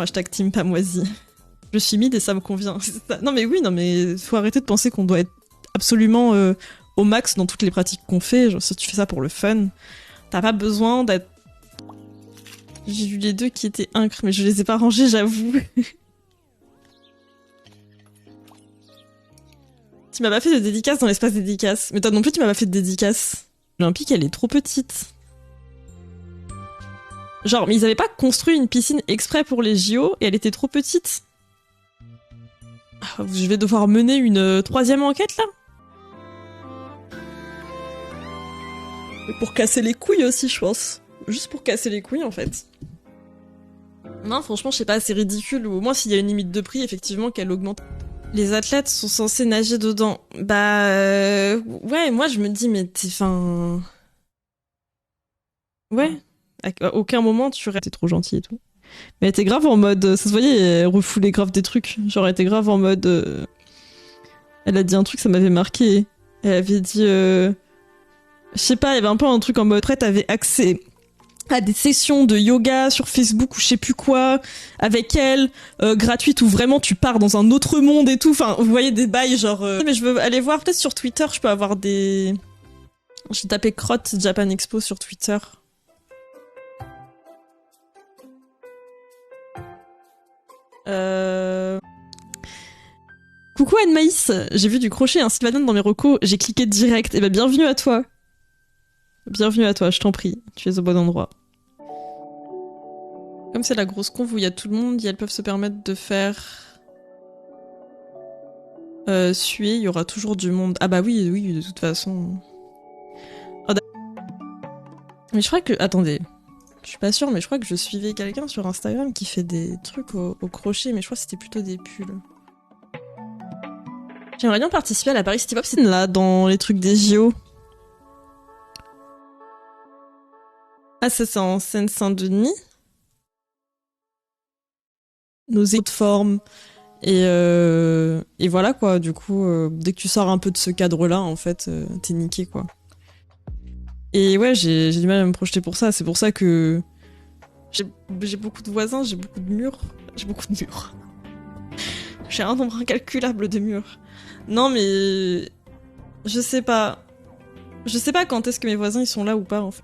Hashtag team pamoisie. Je suis mid et ça me convient. Non mais oui, non mais faut arrêter de penser qu'on doit être absolument au max dans toutes les pratiques qu'on fait. Genre si tu fais ça pour le fun, t'as pas besoin d'être... J'ai vu les deux qui étaient incres, mais je les ai pas rangés, j'avoue. Tu m'as pas fait de dédicace dans l'espace dédicace. Mais toi non plus tu m'as pas fait de dédicace. L'Olympique, elle est trop petite. Genre, mais ils avaient pas construit une piscine exprès pour les JO et elle était trop petite. Je vais devoir mener une troisième enquête là. Pour casser les couilles aussi, je pense. Juste pour casser les couilles en fait. Non, franchement, je sais pas, c'est ridicule. Ou au moins, s'il y a une limite de prix, effectivement, qu'elle augmente. Les athlètes sont censés nager dedans. Bah... ouais, moi je me dis, mais t'es... Enfin... Ouais. À aucun moment tu restes... T'es trop gentil et tout. Mais elle était grave en mode... Ça se voyait, elle refoulait grave des trucs. Genre, elle était grave en mode... Elle a dit un truc, ça m'avait marqué. Elle avait dit... Je sais pas, il y avait un peu un truc en mode... Après, t'avais accès à des sessions de yoga sur Facebook ou je sais plus quoi, avec elle, gratuite, où vraiment tu pars dans un autre monde et tout. Enfin, vous voyez des bails genre... Mais je veux aller voir, peut-être sur Twitter, je peux avoir des... J'ai tapé crotte Japan Expo sur Twitter. Coucou Anne Maïs, j'ai vu du crochet et un Sylvanon dans mes recos, j'ai cliqué direct. Et ben bienvenue à toi. Bienvenue à toi, je t'en prie, tu es au bon endroit. Comme c'est la grosse conve où il y a tout le monde, elles peuvent se permettre de faire... suer, il y aura toujours du monde. Ah bah oui, oui, de toute façon. Oh, mais je crois que... Attendez. Je suis pas sûre, mais je crois que je suivais quelqu'un sur Instagram qui fait des trucs au crochet, mais je crois que c'était plutôt des pulls. J'aimerais bien participer à la Paris City Pop Scene là, dans les trucs des JO. Ah, ça c'est en Seine-Saint-Denis. Nos autres formes. Et voilà quoi, du coup, dès que tu sors un peu de ce cadre-là, en fait, t'es niqué quoi. Et ouais, j'ai du mal à me projeter pour ça. C'est pour ça que j'ai beaucoup de voisins, j'ai beaucoup de murs. J'ai beaucoup de murs. J'ai un nombre incalculable de murs. Non mais... Je sais pas. Je sais pas quand est-ce que mes voisins ils sont là ou pas en fait.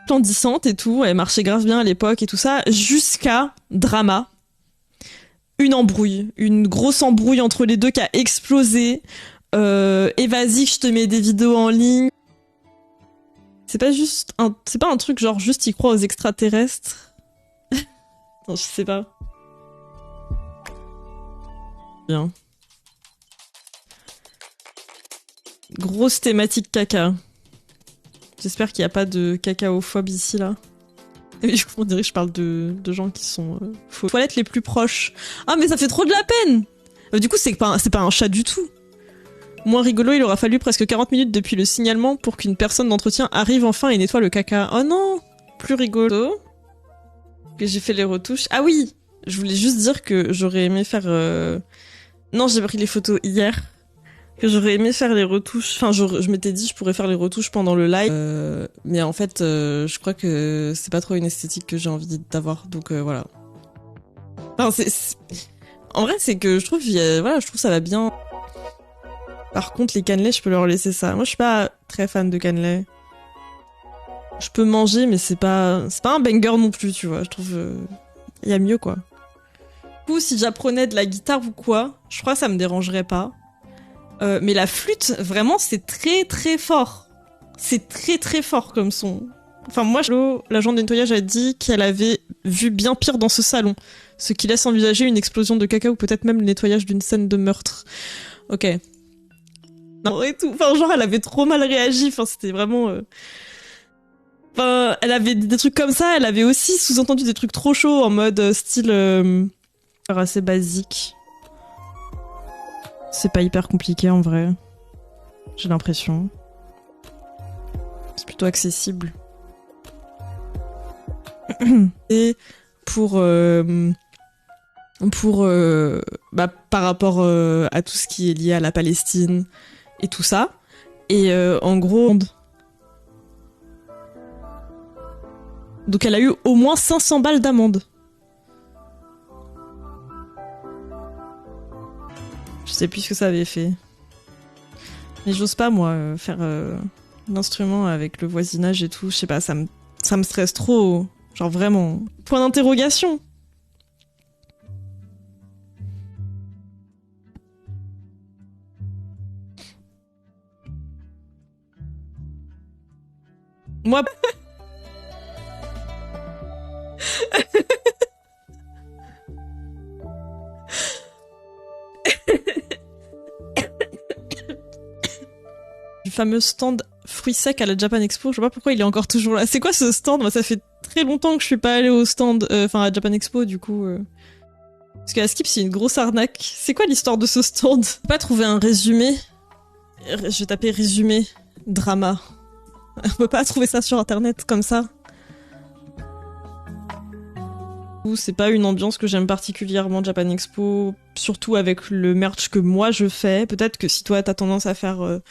Splendissante et tout, elle marchait grave bien à l'époque et tout ça, jusqu'à drama. Une embrouille, une grosse embrouille entre les deux qui a explosé. Et vas-y, je te mets des vidéos en ligne. C'est pas juste c'est pas un truc genre juste il croit aux extraterrestres. Non, je sais pas. Bien. Grosse thématique caca. J'espère qu'il n'y a pas de cacaophobe ici, là. Et du coup, on dirait que je parle de gens qui sont faux. Toilettes les plus proches. Ah, mais ça fait trop de la peine! Du coup, c'est pas un chat du tout. Moins rigolo, il aura fallu presque 40 minutes depuis le signalement pour qu'une personne d'entretien arrive enfin et nettoie le caca. Oh non! Plus rigolo. Que j'ai fait les retouches. Ah oui! Je voulais juste dire que j'aurais aimé faire... Non, j'ai pris les photos hier. Que j'aurais aimé faire les retouches. Enfin, je m'étais dit je pourrais faire les retouches pendant le live. Mais en fait, je crois que c'est pas trop une esthétique que j'ai envie d'avoir. Donc voilà. Enfin, en vrai, c'est que je trouve, voilà, je trouve ça va bien. Par contre, les cannelés, je peux leur laisser ça. Moi, je suis pas très fan de cannelés. Je peux manger, mais c'est pas un banger non plus, tu vois. Je trouve, y a mieux quoi. Du coup, si j'apprenais de la guitare ou quoi, je crois que ça me dérangerait pas. Mais la flûte, vraiment, c'est très très fort. C'est très très fort comme son. Enfin, moi, l'agent de nettoyage a dit qu'elle avait vu bien pire dans ce salon. Ce qui laisse envisager une explosion de caca ou peut-être même le nettoyage d'une scène de meurtre. Ok. Non, et tout. Enfin, genre, elle avait trop mal réagi. Enfin, c'était vraiment... Enfin, elle avait des trucs comme ça. Elle avait aussi sous-entendu des trucs trop chauds en mode style... assez basique. C'est pas hyper compliqué en vrai. J'ai l'impression. C'est plutôt accessible. Et pour par rapport à tout ce qui est lié à la Palestine et tout ça. Et en gros... Donc elle a eu au moins 500 balles d'amende. Je sais plus ce que ça avait fait. Mais j'ose pas, moi, faire l'instrument avec le voisinage et tout. Je sais pas, ça me stresse trop. Genre vraiment. Point d'interrogation. Moi... Du fameux stand fruits secs à la Japan Expo, je sais pas pourquoi il est encore toujours là. C'est quoi ce stand? Moi, ça fait très longtemps que je suis pas allée au stand, enfin à Japan Expo du coup. Parce qu'à Skip, c'est une grosse arnaque. C'est quoi l'histoire de ce stand? Je peux pas trouver un résumé. Je vais taper résumé drama. On peut pas trouver ça sur internet comme ça. C'est pas une ambiance que j'aime particulièrement Japan Expo, surtout avec le merch que moi je fais. Peut-être que si toi t'as tendance à faire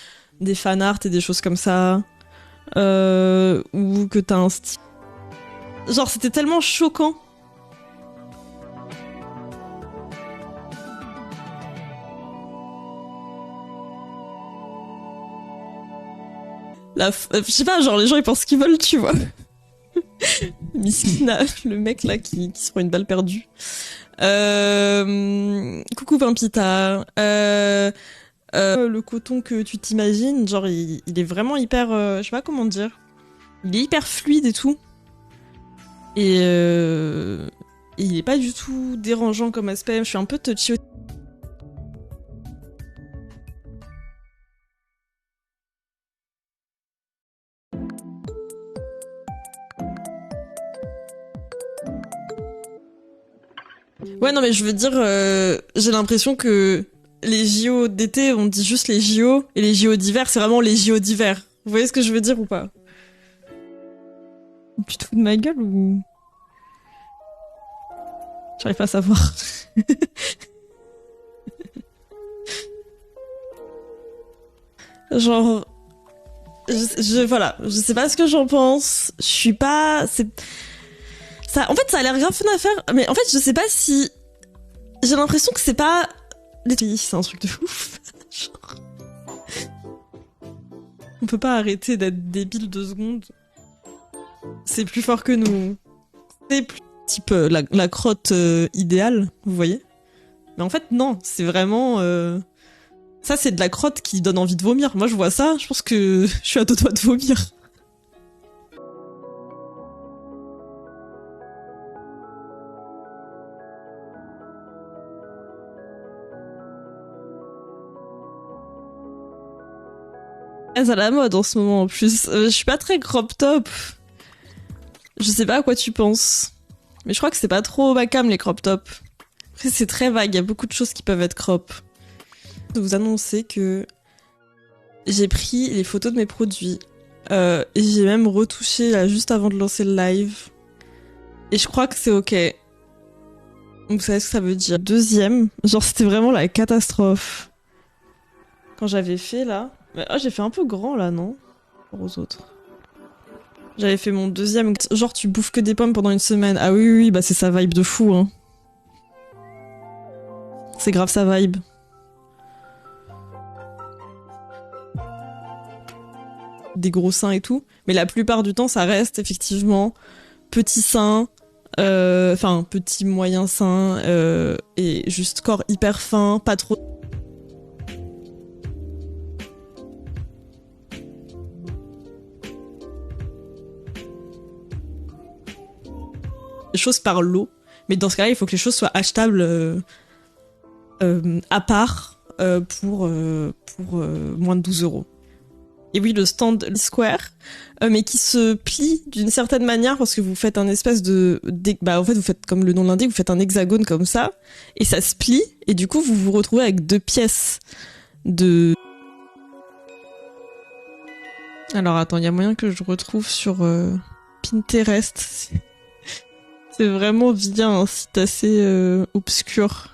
des fanarts et des choses comme ça, ou que t'as un style... Genre c'était tellement choquant. Je sais pas, genre les gens ils pensent qu'ils veulent, tu vois. Miskina, le mec là qui se prend une balle perdue. Coucou Pimpita. Le coton que tu t'imagines, genre il est vraiment hyper, je sais pas comment dire, il est hyper fluide et tout. Et il est pas du tout dérangeant comme aspect. Je suis un peu touchy. Ouais, non, mais je veux dire, j'ai l'impression que les JO d'été, on dit juste les JO, et les JO d'hiver, c'est vraiment les JO d'hiver. Vous voyez ce que je veux dire ou pas? Tu te fous de ma gueule ou... J'arrive pas à savoir. Genre... Voilà, je sais pas ce que j'en pense. Je suis pas... Ça, en fait, ça a l'air grave fun à faire, mais en fait, je sais pas si... J'ai l'impression que c'est pas... C'est un truc de ouf. Genre... On peut pas arrêter d'être débile 2 secondes. C'est plus fort que nous. C'est plus... Type la crotte idéale, vous voyez? Mais en fait, non, c'est vraiment... Ça, c'est de la crotte qui donne envie de vomir. Moi, je vois ça, je pense que je suis à 2 doigts de vomir. C'est à la mode en ce moment en plus. Je suis pas très crop top. Je sais pas à quoi tu penses. Mais je crois que c'est pas trop ma cam les crop top. Après c'est très vague, il y a beaucoup de choses qui peuvent être crop. Je vais vous annoncer que j'ai pris les photos de mes produits. Et j'ai même retouché là juste avant de lancer le live. Et je crois que c'est ok. Vous savez ce que ça veut dire. Deuxième, genre c'était vraiment la catastrophe. Quand j'avais fait là... Oh, j'ai fait un peu grand là, non? Aux autres. J'avais fait mon deuxième... Genre tu bouffes que des pommes pendant une semaine. Ah oui, oui, bah c'est sa vibe de fou, hein. C'est grave sa vibe. Des gros seins et tout. Mais la plupart du temps, ça reste effectivement petit sein, enfin petit moyen sein, et juste corps hyper fin, pas trop... Les choses par lot, mais dans ce cas-là, il faut que les choses soient achetables à part pour moins de 12 euros. Et oui, le stand Square, mais qui se plie d'une certaine manière parce que vous faites un espèce de... Bah en fait, vous faites comme le nom l'indique, vous faites un hexagone comme ça, et ça se plie, et du coup, vous vous retrouvez avec 2 pièces de... Alors attends, il y a moyen que je retrouve sur Pinterest. C'est vraiment via un site assez obscur.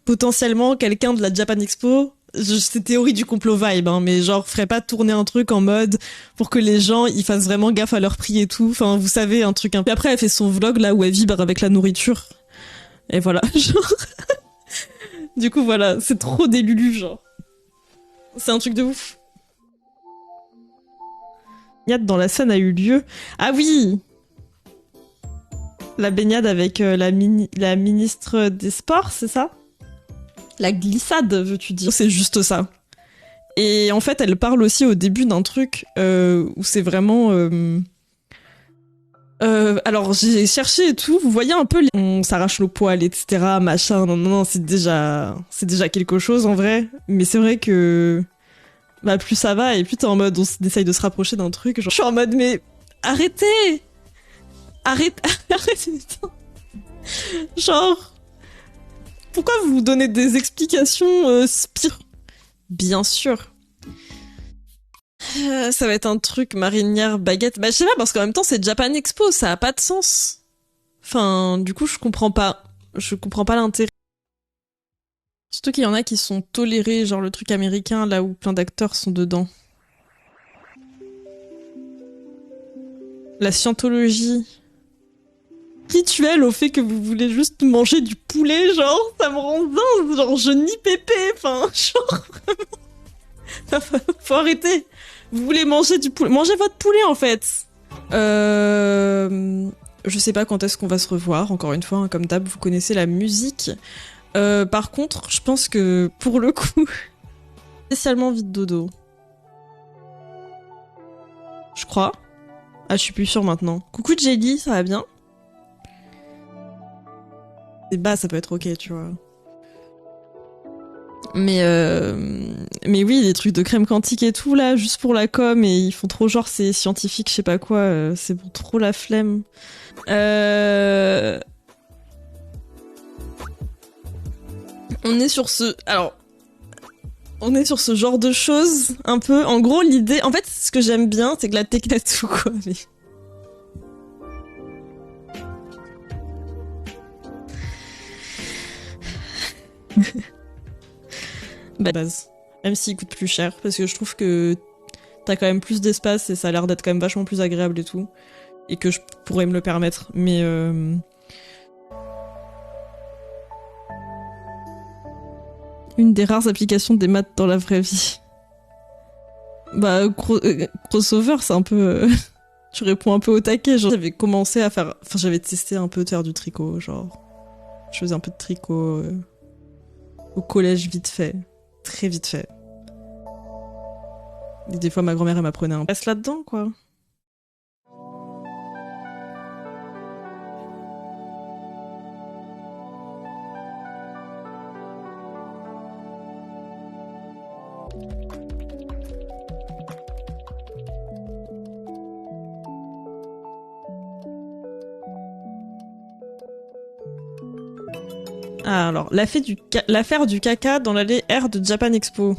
Potentiellement, quelqu'un de la Japan Expo c'est théorie du complot vibe, hein, mais genre, ferait pas tourner un truc en mode pour que les gens, ils fassent vraiment gaffe à leur prix et tout. Enfin, vous savez, un truc un peu. Puis après, elle fait son vlog là où elle vibre avec la nourriture. Et voilà, genre. Du coup, voilà, c'est trop des Lulu, genre. C'est un truc de ouf. Baignade dans la Seine a eu lieu. Ah oui! La baignade avec la ministre des Sports, c'est ça? La glissade, veux-tu dire? C'est juste ça. Et en fait, elle parle aussi au début d'un truc où c'est vraiment... alors, j'ai cherché et tout. Vous voyez un peu, on s'arrache le poil, etc., machin. Non, non, non, c'est déjà quelque chose en vrai. Mais c'est vrai que bah plus ça va et plus t'es en mode, on essaye de se rapprocher d'un truc. Genre, je suis en mode, mais arrêtez, arrêtez, putain. Genre, pourquoi vous donnez des explications spire? Bien sûr. Ça va être un truc marinière baguette. Bah je sais pas parce qu'en même temps c'est Japan Expo, ça a pas de sens. Enfin, du coup je comprends pas. Je comprends pas l'intérêt. Surtout qu'il y en a qui sont tolérés, genre le truc américain là où plein d'acteurs sont dedans. La scientologie. Rituel au fait que vous voulez juste manger du poulet, genre ça me rend dingue, genre je nie pépé, enfin genre vraiment. Faut arrêter. Vous voulez manger du poulet, mangez votre poulet en fait. Je sais pas quand est-ce qu'on va se revoir, encore une fois, hein, comme d'hab, vous connaissez la musique. Par contre, je pense que pour le coup, spécialement vite dodo. Je crois. Ah, je suis plus sûre maintenant. Coucou Jelly, ça va bien? C'est bas, ça peut être ok, tu vois. Mais oui, les trucs de crème quantique et tout, là, juste pour la com, et ils font trop genre c'est scientifique, je sais pas quoi, c'est pour trop la flemme. On est sur ce... Alors... On est sur ce genre de choses, un peu. En gros, l'idée... En fait, ce que j'aime bien, c'est que la technique tout, quoi. Mais... bah, base. Même s'il coûte plus cher, parce que je trouve que t'as quand même plus d'espace et ça a l'air d'être quand même vachement plus agréable et tout. Et que je pourrais me le permettre. Mais... Une des rares applications des maths dans la vraie vie. Bah, crossover, c'est un peu... tu réponds un peu au taquet. Genre, j'avais commencé à faire... Enfin, j'avais testé un peu de faire du tricot, genre... Je faisais un peu de tricot au collège vite fait. Très vite fait. Et des fois, ma grand-mère, elle m'apprenait un passe là-dedans, quoi. Ah, alors, l'affaire du caca dans l'allée R de Japan Expo.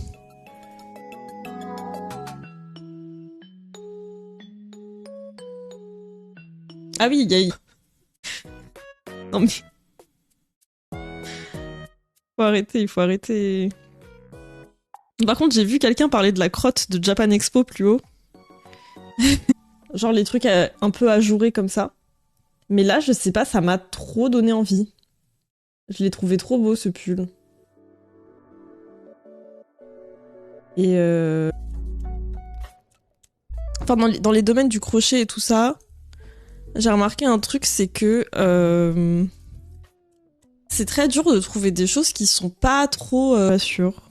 Ah oui, il y a eu... Non mais... Faut arrêter, il faut arrêter. Par contre, j'ai vu quelqu'un parler de la crotte de Japan Expo plus haut. Genre les trucs un peu ajourés comme ça. Mais là, je sais pas, ça m'a trop donné envie. Je l'ai trouvé trop beau, ce pull. Et enfin, dans les domaines du crochet et tout ça, j'ai remarqué un truc, c'est que c'est très dur de trouver des choses qui sont pas trop sûres.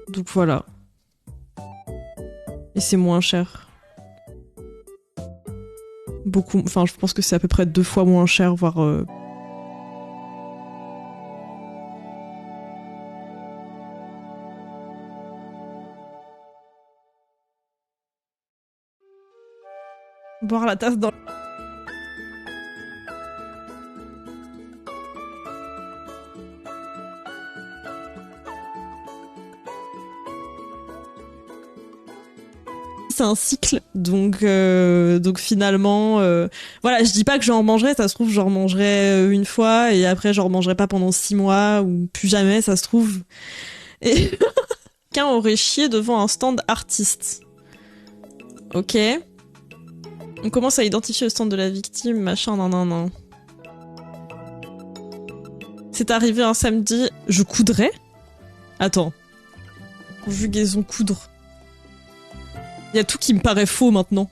Donc voilà. Et c'est moins cher. Beaucoup, enfin, je pense que c'est à peu près 2 fois moins cher, voire... Boire la tasse dans... c'est un cycle, donc finalement, voilà, je dis pas que j'en mangerai, ça se trouve j'en mangerai une fois et après j'en mangerai pas pendant 6 mois ou plus jamais, ça se trouve. Et quelqu'un aurait chié devant un stand artiste. Ok. On commence à identifier le stand de la victime, machin, nan. C'est arrivé un samedi, je coudrais. Attends. Conjugaison coudre. Il y a tout qui me paraît faux maintenant.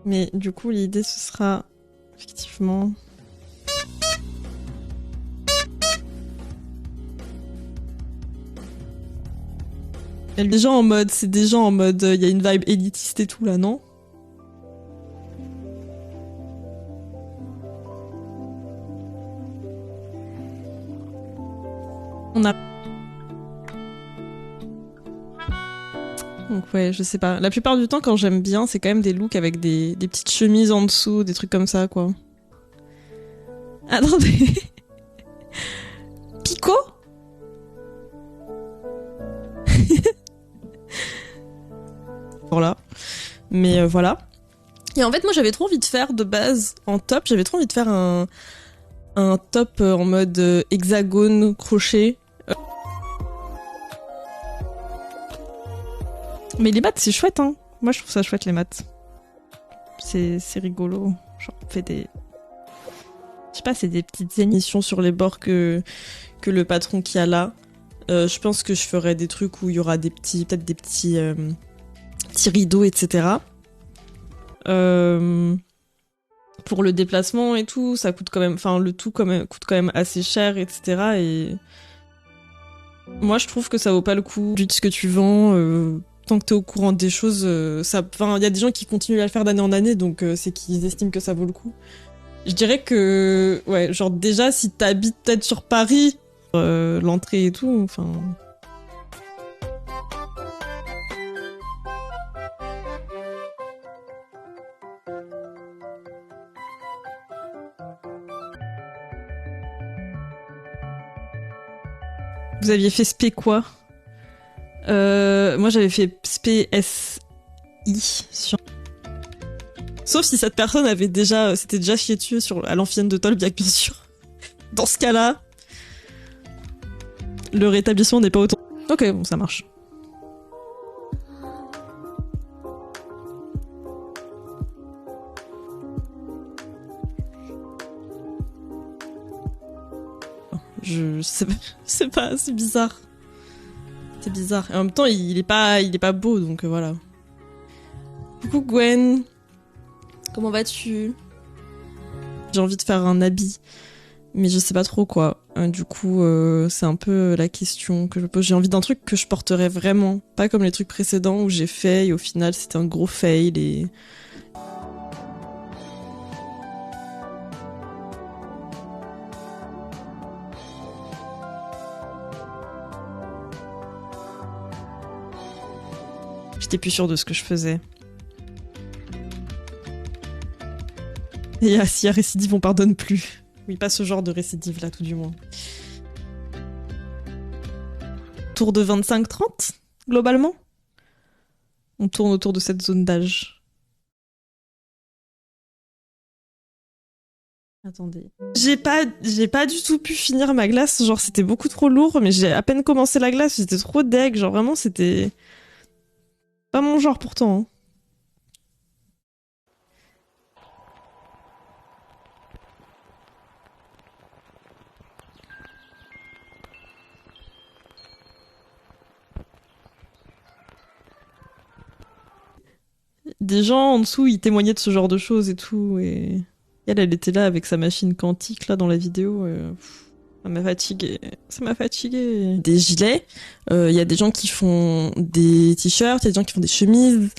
Mais du coup, l'idée, ce sera effectivement... C'est déjà en mode, il y a une vibe élitiste et tout là, non? On a... Donc ouais, je sais pas. La plupart du temps, quand j'aime bien, c'est quand même des looks avec des petites chemises en dessous, des trucs comme ça, quoi. Attendez. Pico? Voilà. Mais voilà. Et en fait, moi, j'avais trop envie de faire de base en top. J'avais trop envie de faire un top en mode hexagone crochet. Mais les maths, c'est chouette, hein. Moi, je trouve ça chouette, les maths. C'est rigolo. Genre, on fait des... Je sais pas, c'est des petites émissions sur les bords que le patron qui a là. Je pense que je ferai des trucs où il y aura des petits... Peut-être des petits rideaux, etc. Pour le déplacement et tout, ça coûte quand même... Enfin, le tout coûte quand même assez cher, etc. Et... Moi, je trouve que ça vaut pas le coup. Du ce que tu vends... Tant que t'es au courant des choses, enfin, il y a des gens qui continuent à le faire d'année en année, donc c'est qu'ils estiment que ça vaut le coup. Je dirais que, ouais, genre déjà, si t'habites peut-être sur Paris, l'entrée et tout, enfin... Vous aviez fait spé quoi? Moi j'avais fait spé SI sur... Sauf si cette personne avait déjà, s'était déjà chié dessus à l'amphitheâtre de Tolbiac, bien sûr. Dans ce cas-là, le rétablissement n'est pas autant... Ok, bon, ça marche. Je sais pas, c'est bizarre. C'est bizarre. Et en même temps, il est pas beau, donc voilà. Coucou Gwen. Comment vas-tu? J'ai envie de faire un habit, mais je sais pas trop quoi. Du coup, c'est un peu la question que je pose. J'ai envie d'un truc que je porterais vraiment. Pas comme les trucs précédents où j'ai fait et au final c'était un gros fail et... J'étais plus sûre de ce que je faisais. Et s'il y a récidive, on pardonne plus. Oui, pas ce genre de récidive là, tout du moins. Tour de 25-30, globalement. On tourne autour de cette zone d'âge. Attendez. J'ai pas du tout pu finir ma glace, genre c'était beaucoup trop lourd, mais j'ai à peine commencé la glace, j'étais trop deg, genre vraiment c'était... Pas mon genre pourtant. Hein. Des gens en dessous, ils témoignaient de ce genre de choses et tout, et elle était là avec sa machine quantique là dans la vidéo. Ça m'a fatigué. Ça m'a fatigué. Des gilets. Il y a des gens qui font des t-shirts, il y a des gens qui font des chemises.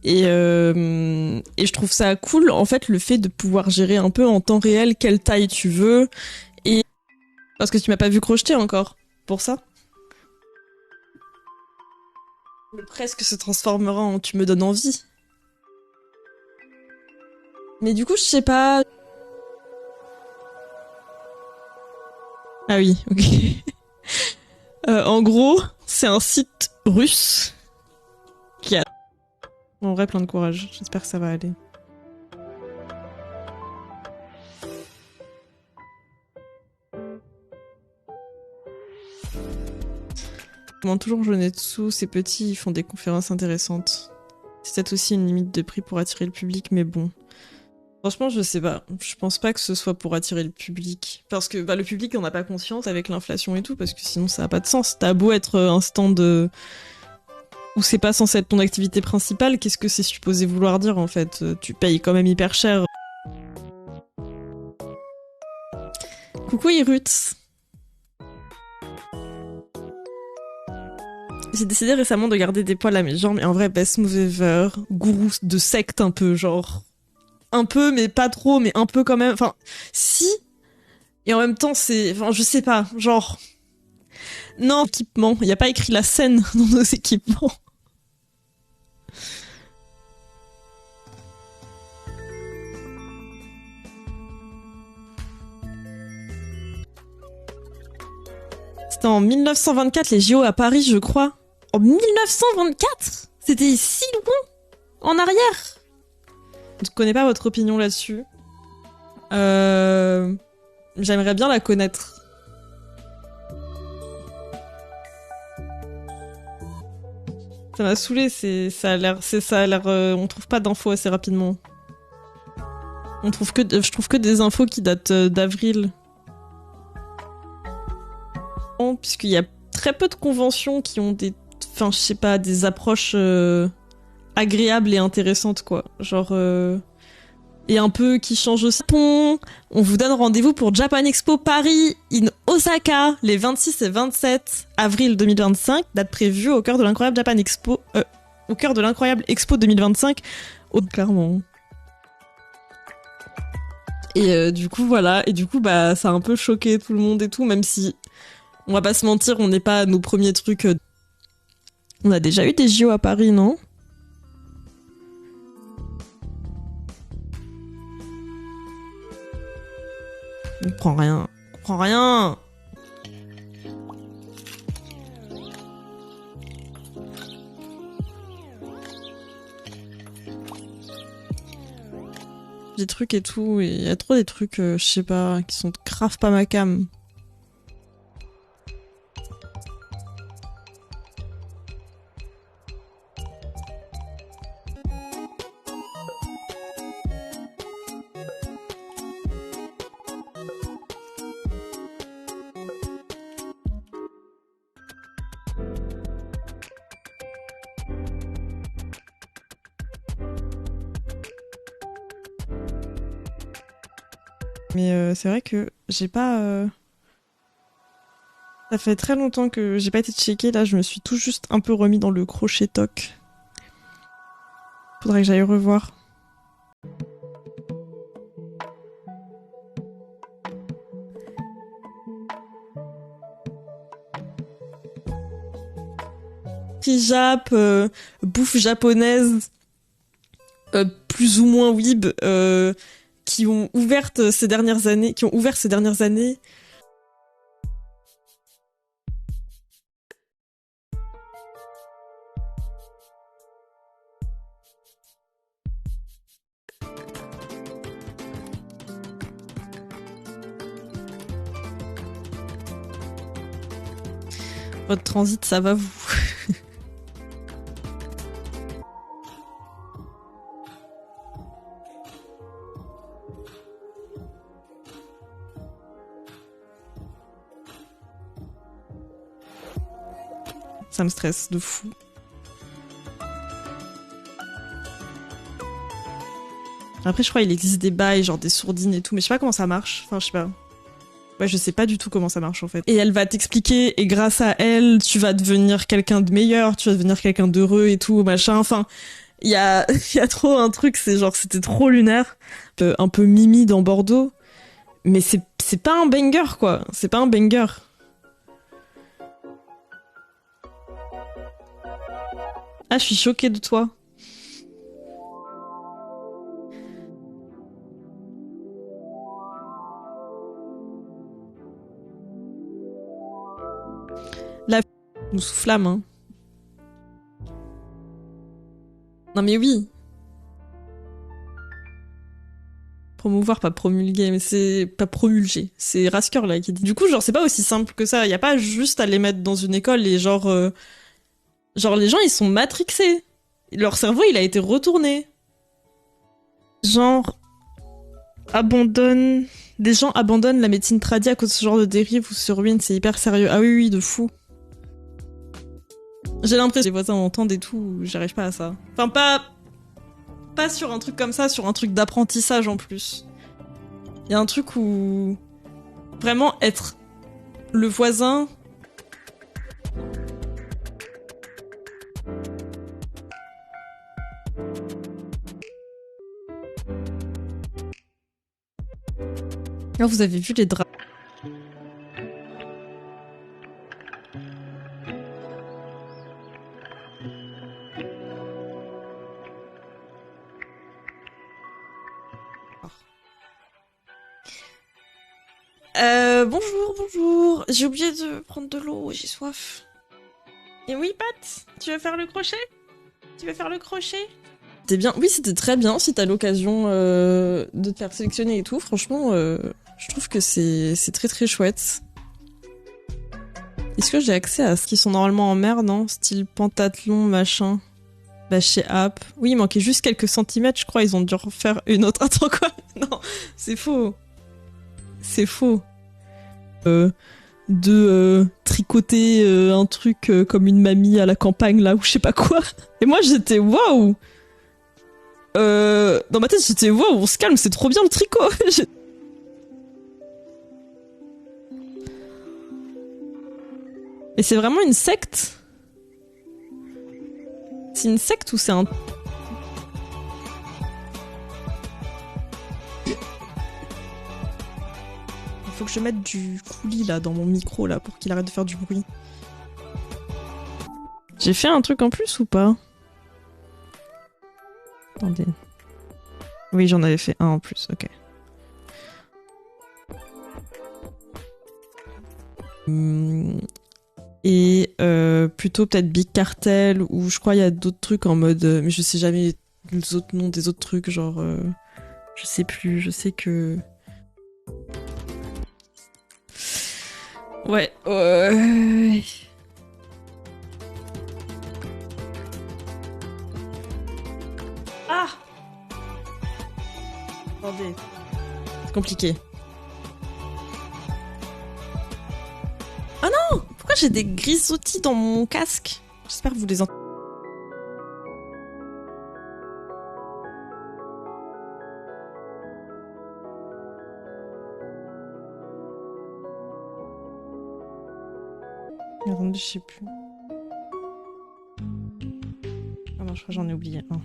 Et je trouve ça cool, en fait, le fait de pouvoir gérer un peu en temps réel quelle taille tu veux. Et parce que tu m'as pas vu crocheter encore, pour ça. Le presque se transformera en tu me donnes envie. Mais du coup, je sais pas... Ah oui, ok. En gros, c'est un site russe qui a... En vrai, plein de courage. J'espère que ça va aller. Je demande toujours Jonetsu, c'est petit, ils font des conférences intéressantes. C'est peut-être aussi une limite de prix pour attirer le public, mais bon. Franchement, je sais pas. Je pense pas que ce soit pour attirer le public. Parce que bah, le public en a pas conscience avec l'inflation et tout, parce que sinon ça a pas de sens. T'as beau être un stand où c'est pas censé être ton activité principale, qu'est-ce que c'est supposé vouloir dire en fait? Tu payes quand même hyper cher. Coucou Irut. J'ai décidé récemment de garder des poils à mes jambes, et en vrai, best move ever, gourou de secte un peu, genre... Un peu, mais pas trop, mais un peu quand même. Enfin, si. Et en même temps, c'est... Enfin, je sais pas, genre... Non, équipement. Il n'y a pas écrit la scène dans nos équipements. C'était en 1924, les JO à Paris, je crois. En 1924 ? C'était si loin en arrière. Je ne connais pas votre opinion là-dessus. J'aimerais bien la connaître. Ça m'a saoulé, ça a l'air, on trouve pas d'infos assez rapidement. Je trouve que des infos qui datent d'avril. Puisqu'il y a très peu de conventions qui ont enfin, je sais pas, des approches agréables et intéressantes, quoi. Genre, et un peu qui changent aussi. On vous donne rendez-vous pour Japan Expo Paris in Osaka les 26 et 27 avril 2025, date prévue au cœur de l'incroyable Japan Expo, au cœur de l'incroyable Expo 2025, clairement. Et du coup, voilà. Et du coup, bah, ça a un peu choqué tout le monde et tout, même si, on va pas se mentir, on n'est pas à nos premiers trucs. On a déjà eu des JO à Paris, non? On comprend rien. On comprend rien. Des trucs et tout, et il y a trop des trucs, je sais pas, qui sont grave pas ma cam. Mais c'est vrai que j'ai pas... Ça fait très longtemps que j'ai pas été checké, là je me suis tout juste un peu remis dans le crochet toc. Faudrait que j'aille revoir. Jap, bouffe japonaise, plus ou moins weeb, qui ont ouvert ces dernières années. Votre transit, ça va vous? Ça me stresse de fou. Après, je crois qu'il existe des bails, genre des sourdines et tout, mais je sais pas comment ça marche. Enfin, je sais pas. Ouais, je sais pas du tout comment ça marche en fait. Et elle va t'expliquer, et grâce à elle, tu vas devenir quelqu'un de meilleur, tu vas devenir quelqu'un d'heureux et tout, machin. Enfin, il y a, y a trop un truc, c'est genre, c'était trop lunaire. Un peu Mimi dans Bordeaux. Mais c'est pas un banger, quoi. C'est pas un banger. Ah, je suis choquée de toi. La nous sous flamme, hein. Non mais oui. Promouvoir, pas promulguer, mais c'est pas promulger. C'est Rasker là qui dit. Du coup, genre, c'est pas aussi simple que ça. Y a pas juste à les mettre dans une école et genre les gens ils sont matrixés. Leur cerveau il a été retourné. Genre des gens abandonnent la médecine tradie à cause de ce genre de dérive ou se ruinent, c'est hyper sérieux. Ah oui oui, de fou. J'ai l'impression que les voisins entendent et tout, j'arrive pas à ça. Enfin pas sur un truc comme ça, sur un truc d'apprentissage en plus. Il y a un truc où vraiment être le voisin. Oh, vous avez vu les draps. Bonjour. J'ai oublié de prendre de l'eau, j'ai soif. Et oui, Pat, tu veux faire le crochet? C'était bien. Oui, c'était très bien si t'as l'occasion de te faire sélectionner et tout. Franchement, je trouve que c'est très très chouette. Est-ce que j'ai accès à ce qui sont normalement en mer, non? Style pentathlon, machin. Bah, chez App. Oui, il manquait juste quelques centimètres, je crois. Ils ont dû refaire une autre. Attends, quoi? Non, c'est faux. C'est faux. De tricoter un truc comme une mamie à la campagne, là, ou je sais pas quoi. Et moi, j'étais waouh! Dans ma tête, j'étais waouh, on se calme, c'est trop bien le tricot! Mais c'est vraiment une secte? C'est une secte ou c'est un... Il faut que je mette du coulis là dans mon micro là pour qu'il arrête de faire du bruit. J'ai fait un truc en plus ou pas? Attendez. Oui, j'en avais fait un en plus, ok. Et plutôt peut-être Big Cartel, ou je crois il y a d'autres trucs en mode... mais je sais jamais les autres noms des autres trucs, genre... je sais plus, je sais que... Ouais, Ah! Attendez. C'est compliqué. Ah non! Pourquoi j'ai des grisottis dans mon casque? J'espère que vous les entendez. Attendez, je sais plus. Ah non, je crois que j'en ai oublié un.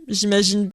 J'imagine